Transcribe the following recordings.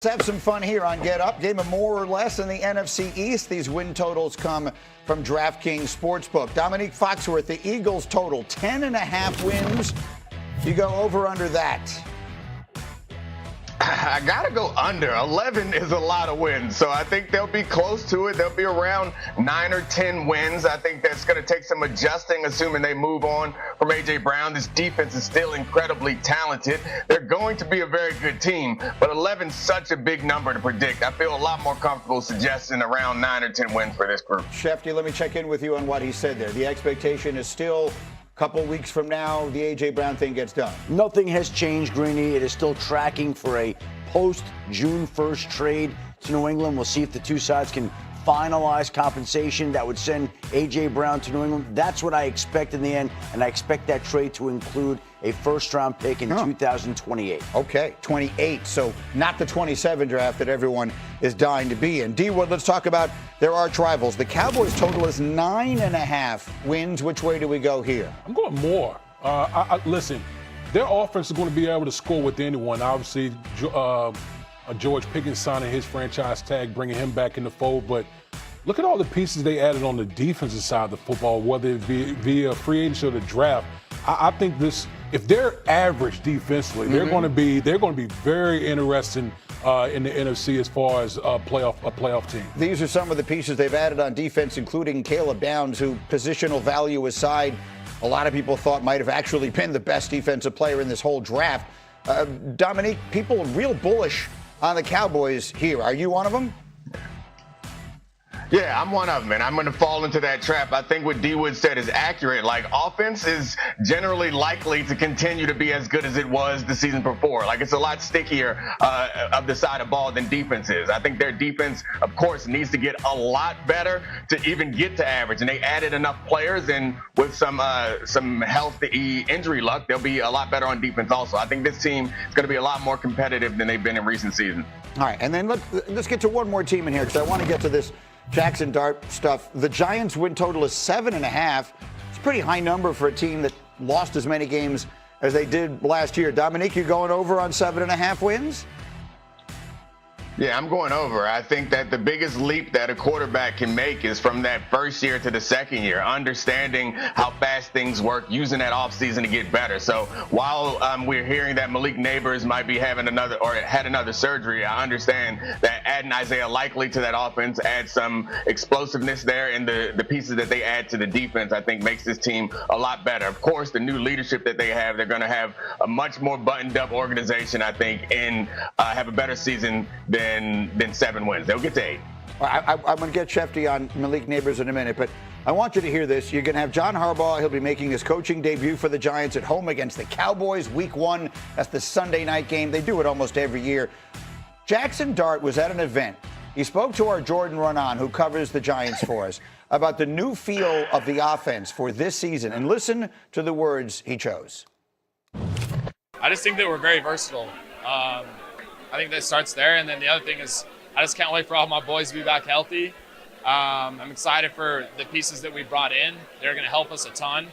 Let's have some fun here on Get Up. Game of more or less in the NFC East. These win totals come from DraftKings Sportsbook. Dominique Foxworth, the Eagles total 10.5 wins. You go over under that. I got to go under. 11 is a lot of wins, so I think they'll be close to it. They'll be around 9 or 10 wins. I think that's going to take some adjusting, assuming they move on from A.J. Brown. This defense is still incredibly talented. They're going to be a very good team, but 11 is such a big number to predict. I feel a lot more comfortable suggesting around 9 or 10 wins for this group. Shefty, let me check in with you on what he said there. The expectation is still couple weeks from now, the A.J. Brown thing gets done. Nothing has changed, Greeny. It is still tracking for a post-June 1st trade to New England. We'll see if the two sides can finalize compensation that would send A.J. Brown to New England. That's what I expect in the end, and I expect that trade to include a first-round pick in 2028. Okay, 28. So not the 27 draft that everyone is dying to be in. D-Wood, let's talk about their arch rivals. The Cowboys total is 9.5 wins. Which way do we go here? I'm going more. Listen, their offense is going to be able to score with anyone. Obviously, George Pickens signing his franchise tag, bringing him back in the fold. But look at all the pieces they added on the defensive side of the football, whether it be via free agency or the draft. I think if they're average defensively, they're going to be very interesting in the NFC as far as a playoff team. These are some of the pieces they've added on defense, including Caleb Downs, who, positional value aside, a lot of people thought might have actually been the best defensive player in this whole draft. Dominique, people are real bullish on the Cowboys here. Are you one of them? Yeah, I'm one of them, and I'm going to fall into that trap. I think what D-Wood said is accurate. Like, offense is generally likely to continue to be as good as it was the season before. Like, it's a lot stickier of the side of ball than defense is. I think their defense, of course, needs to get a lot better to even get to average, and they added enough players, and with some healthy injury luck, they'll be a lot better on defense also. I think this team is going to be a lot more competitive than they've been in recent seasons. All right, and then let's get to one more team in here, because I want to get to this Jaxson Dart stuff. The Giants' win total is 7.5. It's a pretty high number for a team that lost as many games as they did last year. Dominique, you going over on 7.5 wins? Yeah, I'm going over. I think that the biggest leap that a quarterback can make is from that first year to the second year, understanding how fast things work, using that offseason to get better. So while we're hearing that Malik Neighbors might be having had another surgery, I understand that adding Isaiah Likely to that offense adds some explosiveness there, and the pieces that they add to the defense, I think, makes this team a lot better. Of course, the new leadership that they have, they're going to have a much more buttoned-up organization, I think, and have a better season than 7 wins. They'll get to 8. I'm going to get Shefty on Malik Neighbors in a minute, but I want you to hear this. You're going to have John Harbaugh. He'll be making his coaching debut for the Giants at home against the Cowboys, Week 1. That's the Sunday night game. They do it almost every year. Jaxson Dart was at an event. He spoke to our Jordan Runan, who covers the Giants for us, about the new feel of the offense for this season. And listen to the words he chose. I just think that we're very versatile. I think that starts there, and then the other thing is I just can't wait for all my boys to be back healthy. I'm excited for the pieces that we brought in. They're going to help us a ton,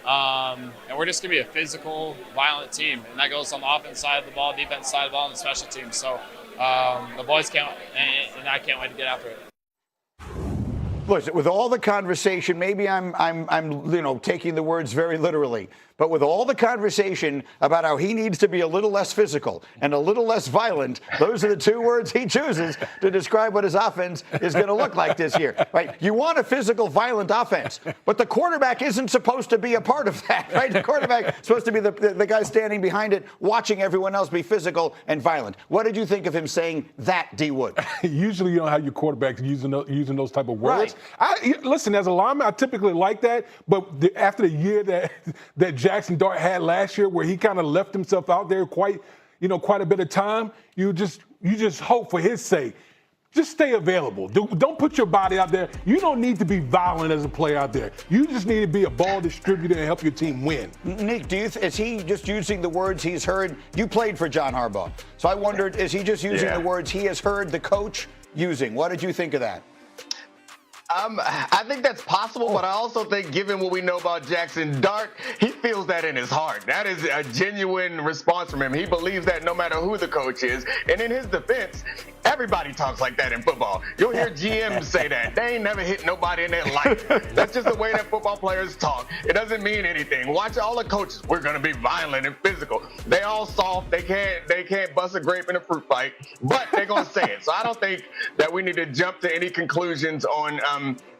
and we're just going to be a physical, violent team, and that goes on the offense side of the ball, defense side of the ball, and the special teams. So the boys can't, and I can't wait to get after it. Listen, with all the conversation, maybe I'm taking the words very literally, but with all the conversation about how he needs to be a little less physical and a little less violent, those are the two words he chooses to describe what his offense is going to look like this year. Right? You want a physical, violent offense, but the quarterback isn't supposed to be a part of that. Right? The quarterback is supposed to be the guy standing behind it, watching everyone else be physical and violent. What did you think of him saying that, D. Wood? Usually you don't have your quarterbacks using those type of words. Right. Listen, as a lineman, I typically like that, but after the year that Jaxson Dart had last year, where he kind of left himself out there quite a bit of time, you just hope for his sake. Just stay available. Don't put your body out there. You don't need to be violent as a player out there. You just need to be a ball distributor and help your team win. Nick, is he just using the words he's heard? You played for John Harbaugh. So I wondered, is he just using the words he has heard the coach using? What did you think of that? I think that's possible, but I also think, given what we know about Jaxson Dart, he feels that in his heart. That is a genuine response from him. He believes that no matter who the coach is. And in his defense, everybody talks like that in football. You'll hear GMs say that. They ain't never hit nobody in their life. That's just the way that football players talk. It doesn't mean anything. Watch all the coaches. We're going to be violent and physical. They all soft. They can't bust a grape in a fruit fight, but they're going to say it. So I don't think that we need to jump to any conclusions on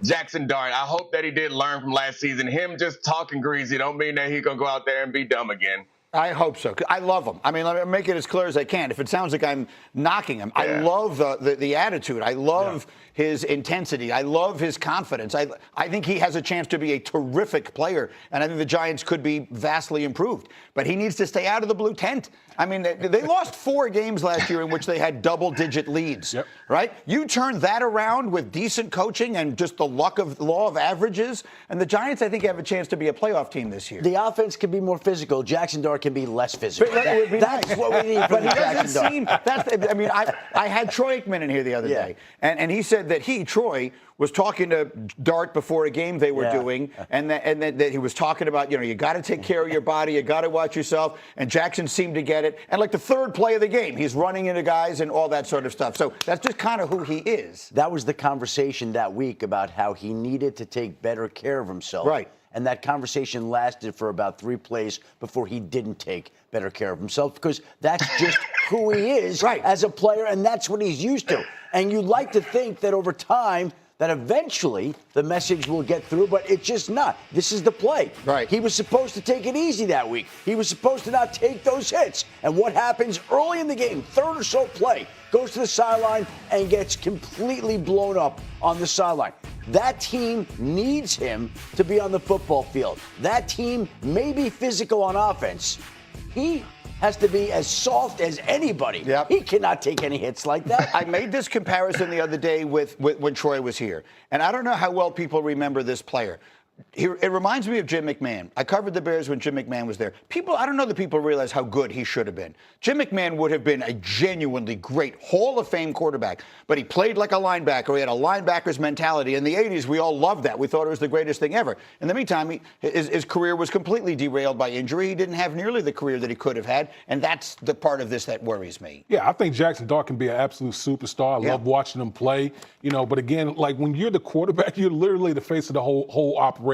Jaxson Dart. I hope that he did learn from last season. Him just talking greasy don't mean that he going to go out there and be dumb again. I hope so. I love him. I mean, let me make it as clear as I can. If it sounds like I'm knocking him, I love the attitude. I love his intensity. I love his confidence. I think he has a chance to be a terrific player, and I think the Giants could be vastly improved. But he needs to stay out of the blue tent. I mean, they lost 4 games last year in which they had double-digit leads, right? You turn that around with decent coaching and just the law of averages, and the Giants, I think, have a chance to be a playoff team this year. The offense can be more physical. Jaxson Dart can be less physical. That's what we need from Jaxson Dart. I mean, I had Troy Aikman in here the other day, and he said that Troy, was talking to Dart before a game they were doing, and that he was talking about, you got to take care of your body, you got to watch yourself, and Jaxson seemed to get it. And like the third play of the game, he's running into guys and all that sort of stuff. So that's just kind of who he is. That was the conversation that week about how he needed to take better care of himself. Right. And that conversation lasted for about 3 plays before he didn't take better care of himself, because that's just who he is as a player, and that's what he's used to. And you'd like to think that over time, that eventually the message will get through, but it's just not. This is the play. Right. He was supposed to take it easy that week. He was supposed to not take those hits. And what happens early in the game, third or so play, goes to the sideline and gets completely blown up on the sideline. That team needs him to be on the football field. That team may be physical on offense. He has to be as soft as anybody. Yep. He cannot take any hits like that. I made this comparison the other day with when Troy was here, and I don't know how well people remember this player. It reminds me of Jim McMahon. I covered the Bears when Jim McMahon was there. I don't know that people realize how good he should have been. Jim McMahon would have been a genuinely great Hall of Fame quarterback, but he played like a linebacker. He had a linebacker's mentality. In the 80s, we all loved that. We thought it was the greatest thing ever. In the meantime, his career was completely derailed by injury. He didn't have nearly the career that he could have had, and that's the part of this that worries me. Yeah, I think Jaxson Dart can be an absolute superstar. I love watching him play. But again, like when you're the quarterback, you're literally the face of the whole operation.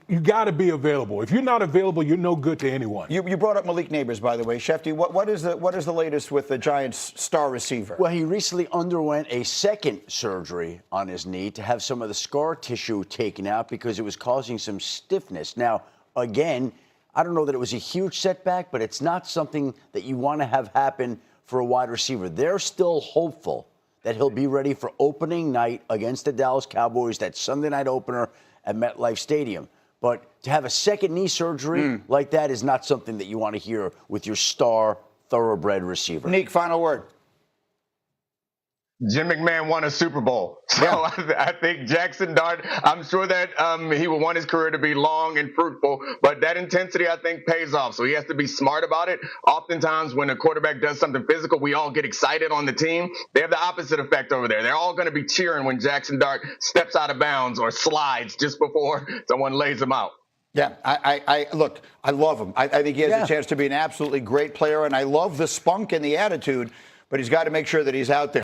You got to be available. If you're not available, you're no good to anyone. You brought up Malik Neighbors, by the way. Shefty, what is the latest with the Giants' star receiver? Well, he recently underwent a second surgery on his knee to have some of the scar tissue taken out because it was causing some stiffness. Now, again, I don't know that it was a huge setback, but it's not something that you want to have happen for a wide receiver. They're still hopeful that he'll be ready for opening night against the Dallas Cowboys, that Sunday night opener at MetLife Stadium. But to have a second knee surgery like that is not something that you want to hear with your star, thoroughbred receiver. Nick, final word. Jim McMahon won a Super Bowl. So I think Jaxson Dart, I'm sure that he will want his career to be long and fruitful, but that intensity, I think, pays off. So he has to be smart about it. Oftentimes when a quarterback does something physical, we all get excited on the team. They have the opposite effect over there. They're all going to be cheering when Jaxson Dart steps out of bounds or slides just before someone lays him out. Yeah, I look, I love him. I think he has a chance to be an absolutely great player, and I love the spunk and the attitude, but he's got to make sure that he's out there.